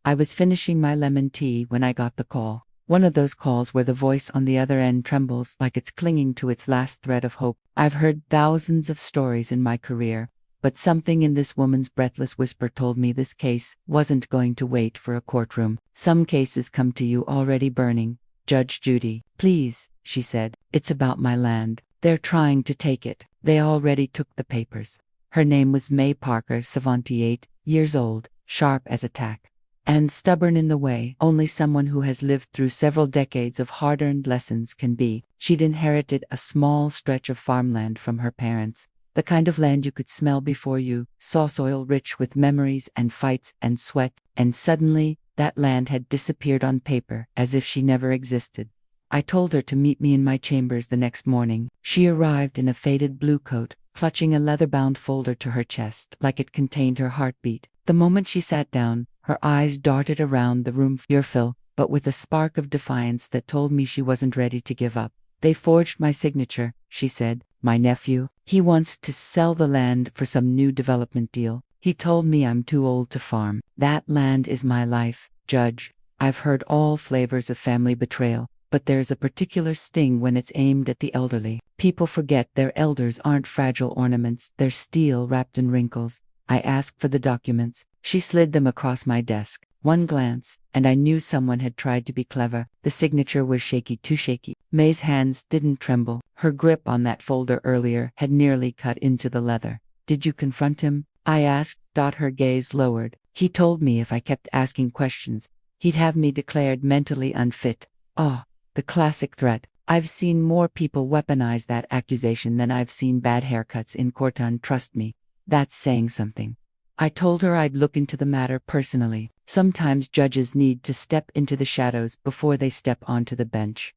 I was finishing my lemon tea when I got the call. One of those calls where the voice on the other end trembles like it's clinging to its last thread of hope. I've heard thousands of stories in my career, but something in this woman's breathless whisper told me this case wasn't going to wait for a courtroom. Some cases come to you already burning. Judge Judy, please, she said. It's about my land. They're trying to take it. They already took the papers. Her name was May Parker, 78 years old, sharp as a tack, and stubborn in the way only someone who has lived through several decades of hard-earned lessons can be. She'd inherited a small stretch of farmland from her parents, the kind of land you could smell before you saw soil rich with memories and fights and sweat, and suddenly, that land had disappeared on paper as if she never existed. I told her to meet me in my chambers the next morning. She arrived in a faded blue coat, clutching a leather-bound folder to her chest like it contained her heartbeat. The moment she sat down, her eyes darted around the room, fearful, but with a spark of defiance that told me she wasn't ready to give up. They forged my signature, she said. My nephew, he wants to sell the land for some new development deal. He told me I'm too old to farm. That land is my life, Judge. I've heard all flavors of family betrayal, but there's a particular sting when it's aimed at the elderly. People forget their elders aren't fragile ornaments, they're steel wrapped in wrinkles. I asked for the documents. She slid them across my desk. One glance, and I knew someone had tried to be clever. The signature was shaky, too shaky. May's hands didn't tremble. Her grip on that folder earlier had nearly cut into the leather. Did you confront him? I asked. Her gaze lowered. He told me if I kept asking questions, he'd have me declared mentally unfit. Oh, the classic threat. I've seen more people weaponize that accusation than I've seen bad haircuts in court. Trust me, that's saying something. I told her I'd look into the matter personally. Sometimes judges need to step into the shadows before they step onto the bench.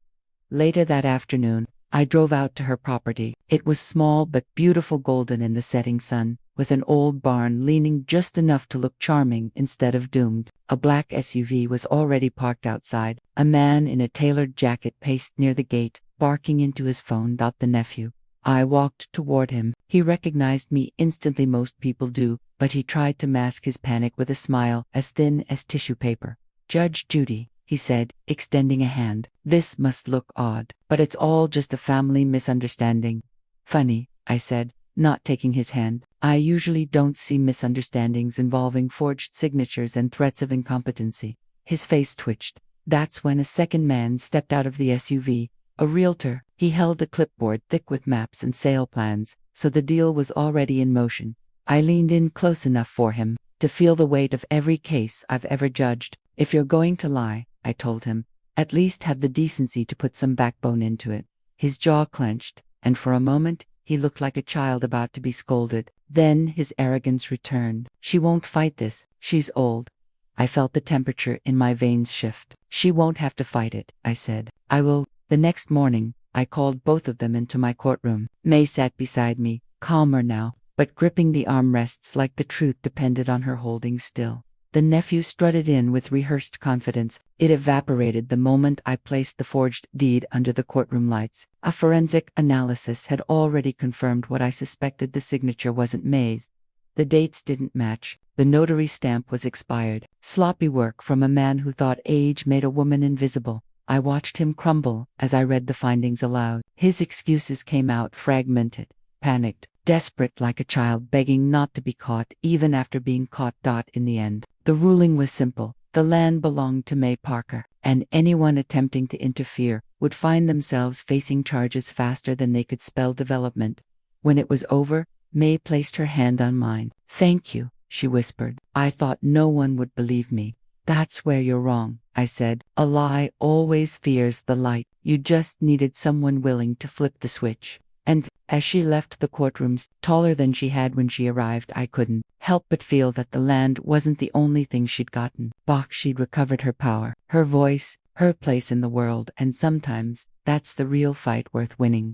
Later that afternoon, I drove out to her property. It was small but beautiful, golden in the setting sun, with an old barn leaning just enough to look charming instead of doomed. A black SUV was already parked outside. A man in a tailored jacket paced near the gate, barking into his phone. The nephew. I walked toward him. He recognized me instantly. Most people do, but he tried to mask his panic with a smile as thin as tissue paper. Judge Judy, he said, extending a hand. This must look odd, but it's all just a family misunderstanding. Funny, I said, not taking his hand. I usually don't see misunderstandings involving forged signatures and threats of incompetency. His face twitched. That's when a second man stepped out of the SUV. A realtor. He held a clipboard thick with maps and sale plans, so the deal was already in motion. I leaned in close enough for him to feel the weight of every case I've ever judged. If you're going to lie, I told him, at least have the decency to put some backbone into it. His jaw clenched, and for a moment, he looked like a child about to be scolded. Then his arrogance returned. She won't fight this. She's old. I felt the temperature in my veins shift. She won't have to fight it, I said. I will. The next morning, I called both of them into my courtroom. May sat beside me, calmer now, but gripping the armrests like the truth depended on her holding still. The nephew strutted in with rehearsed confidence. It evaporated the moment I placed the forged deed under the courtroom lights. A forensic analysis had already confirmed what I suspected. The signature wasn't May's. The dates didn't match. The notary stamp was expired. Sloppy work from a man who thought age made a woman invisible. I watched him crumble as I read the findings aloud. His excuses came out fragmented, panicked, desperate, like a child begging not to be caught even after being caught. In the end, the ruling was simple. The land belonged to May Parker, and anyone attempting to interfere would find themselves facing charges faster than they could spell development. When it was over, May placed her hand on mine. Thank you, she whispered. I thought no one would believe me. That's where you're wrong, I said. A lie always fears the light. You just needed someone willing to flip the switch. And, as she left the courtrooms, taller than she had when she arrived, I couldn't help but feel that the land wasn't the only thing she'd gotten. She'd recovered her power, her voice, her place in the world, and sometimes, that's the real fight worth winning.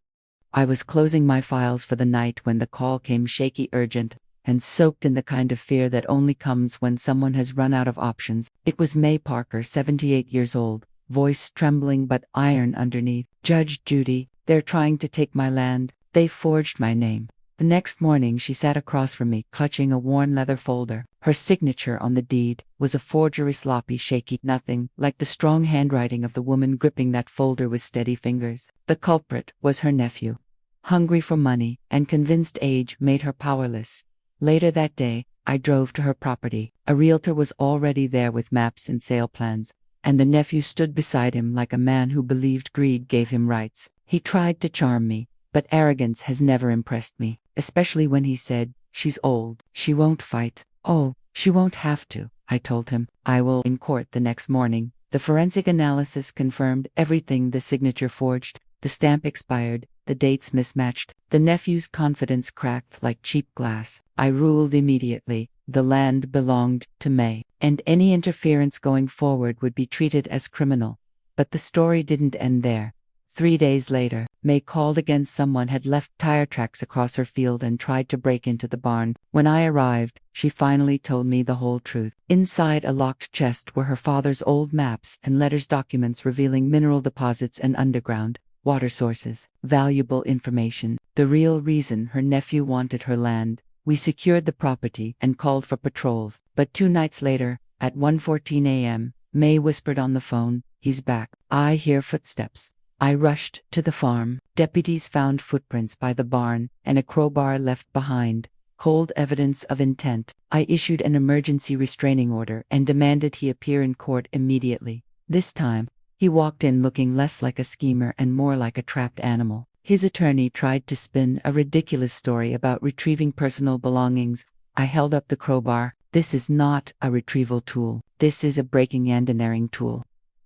I was closing my files for the night when the call came, shaky, urgent, and soaked in the kind of fear that only comes when someone has run out of options. It was May Parker, 78 years old, voice trembling but iron underneath. Judge Judy, they're trying to take my land. They forged my name. The next morning she sat across from me, clutching a worn leather folder. Her signature on the deed was a forgery, sloppy, shaky, nothing like the strong handwriting of the woman gripping that folder with steady fingers. The culprit was her nephew. Hungry for money and convinced age made her powerless. Later that day, I drove to her property. A realtor was already there with maps and sale plans, and the nephew stood beside him like a man who believed greed gave him rights. He tried to charm me, but arrogance has never impressed me, especially when he said, "She's old. She won't fight." "Oh, she won't have to," I told him. "I will." In court the next morning, the forensic analysis confirmed everything: the signature forged, the stamp expired, the dates mismatched. The nephew's confidence cracked like cheap glass. I ruled immediately: the land belonged to May, and any interference going forward would be treated as criminal. But the story didn't end there. 3 days later, May called again. Someone had left tire tracks across her field and tried to break into the barn. When I arrived, she finally told me the whole truth. Inside a locked chest were her father's old maps and letters, documents revealing mineral deposits and underground water sources. Valuable information. The real reason her nephew wanted her land. We secured the property and called for patrols. But 2 nights later, at 1:14 a.m., May whispered on the phone, "He's back." I hear footsteps. I rushed to the farm. Deputies found footprints by the barn and a crowbar left behind. Cold evidence of intent. I issued an emergency restraining order and demanded he appear in court immediately. This time, he walked in looking less like a schemer and more like a trapped animal. His attorney tried to spin a ridiculous story about retrieving personal belongings. I held up the crowbar. "This is not a retrieval tool. This is a breaking and entering tool."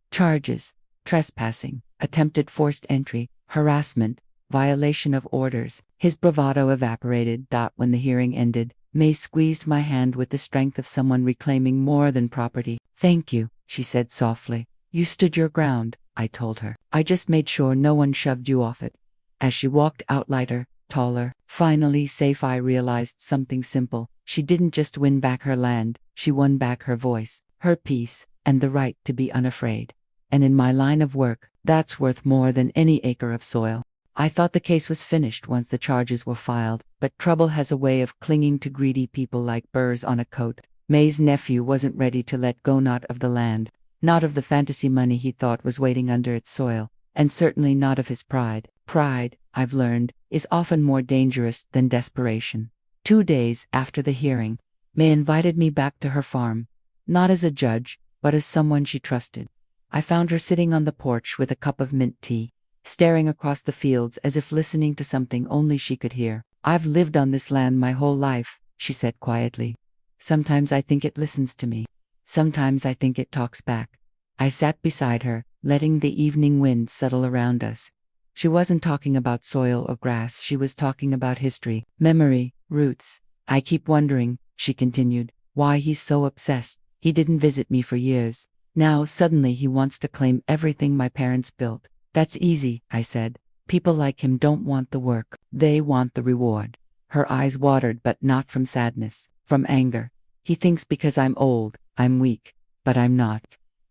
Charges: trespassing, attempted forced entry, harassment, violation of orders. His bravado evaporated. When the hearing ended, May squeezed my hand with the strength of someone reclaiming more than property. "Thank you," she said softly. "You stood your ground," I told her. "I just made sure no one shoved you off it." As she walked out, lighter, taller, finally safe, I realized something simple. She didn't just win back her land, she won back her voice, her peace, and the right to be unafraid. And in my line of work, that's worth more than any acre of soil. I thought the case was finished once the charges were filed, but trouble has a way of clinging to greedy people like burrs on a coat. May's nephew wasn't ready to let go, not of the land, not of the fantasy money he thought was waiting under its soil, and certainly not of his pride. Pride, I've learned, is often more dangerous than desperation. 2 days after the hearing, May invited me back to her farm, not as a judge, but as someone she trusted. I found her sitting on the porch with a cup of mint tea, staring across the fields as if listening to something only she could hear. "I've lived on this land my whole life," she said quietly. "Sometimes I think it listens to me. Sometimes I think it talks back." I sat beside her, letting the evening wind settle around us. She wasn't talking about soil or grass, she was talking about history, memory, roots. "I keep wondering," she continued, "why he's so obsessed. He didn't visit me for years. Now suddenly he wants to claim everything my parents built." "That's easy," I said. "People like him don't want the work, they want the reward." Her eyes watered, but not from sadness, from anger. "He thinks because I'm old, I'm weak. But I'm not."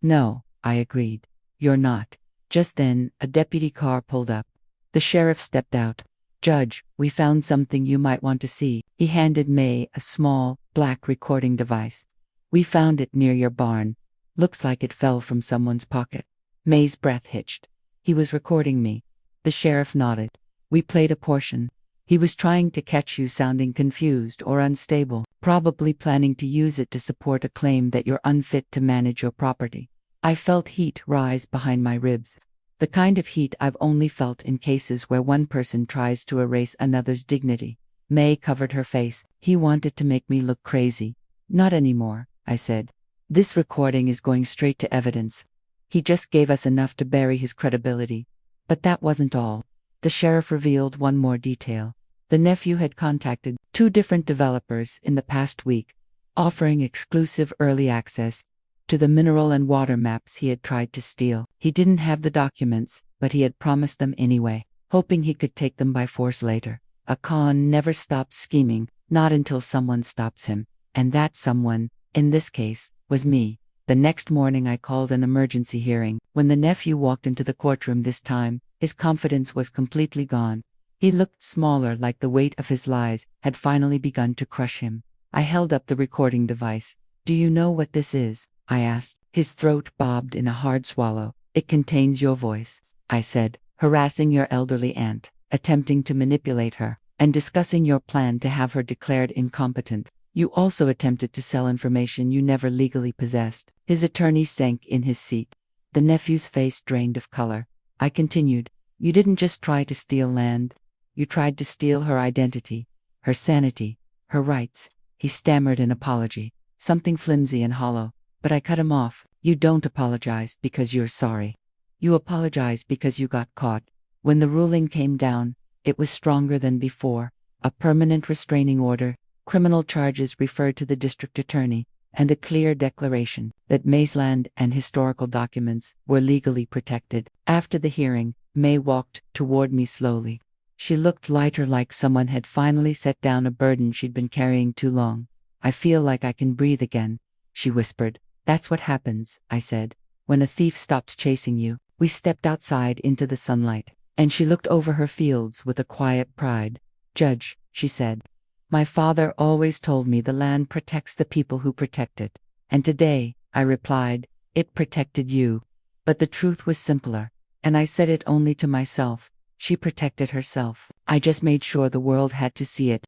"No," I agreed. "You're not." Just then, a deputy car pulled up. The sheriff stepped out. "Judge, we found something you might want to see." He handed May a small, black recording device. "We found it near your barn. Looks like it fell from someone's pocket." May's breath hitched. "He was recording me." The sheriff nodded. "We played a portion. He was trying to catch you sounding confused or unstable, probably planning to use it to support a claim that you're unfit to manage your property." I felt heat rise behind my ribs. The kind of heat I've only felt in cases where one person tries to erase another's dignity. May covered her face. "He wanted to make me look crazy." "Not anymore," I said. "This recording is going straight to evidence. He just gave us enough to bury his credibility." But that wasn't all. The sheriff revealed one more detail. The nephew had contacted 2 different developers in the past week, offering exclusive early access to the mineral and water maps he had tried to steal. He didn't have the documents, but he had promised them anyway, hoping he could take them by force later. A con never stops scheming, not until someone stops him. And that someone, in this case, was me. The next morning I called an emergency hearing. When the nephew walked into the courtroom this time, his confidence was completely gone. He looked smaller, like the weight of his lies had finally begun to crush him. I held up the recording device. "Do you know what this is?" I asked. His throat bobbed in a hard swallow. "It contains your voice," I said, "harassing your elderly aunt, attempting to manipulate her, and discussing your plan to have her declared incompetent. You also attempted to sell information you never legally possessed." His attorney sank in his seat. The nephew's face drained of color. I continued, "You didn't just try to steal land. You tried to steal her identity, her sanity, her rights." He stammered an apology, something flimsy and hollow, but I cut him off. "You don't apologize because you're sorry. You apologize because you got caught." When the ruling came down, it was stronger than before. A permanent restraining order, criminal charges referred to the district attorney, and a clear declaration that May's land and historical documents were legally protected. After the hearing, May walked toward me slowly. She looked lighter, like someone had finally set down a burden she'd been carrying too long. "I feel like I can breathe again," she whispered. "That's what happens," I said, "when a thief stops chasing you." We stepped outside into the sunlight, and she looked over her fields with a quiet pride. "Judge," she said, "my father always told me the land protects the people who protect it. And today," I replied, "it protected you." But the truth was simpler, and I said it only to myself. She protected herself. I just made sure the world had to see it.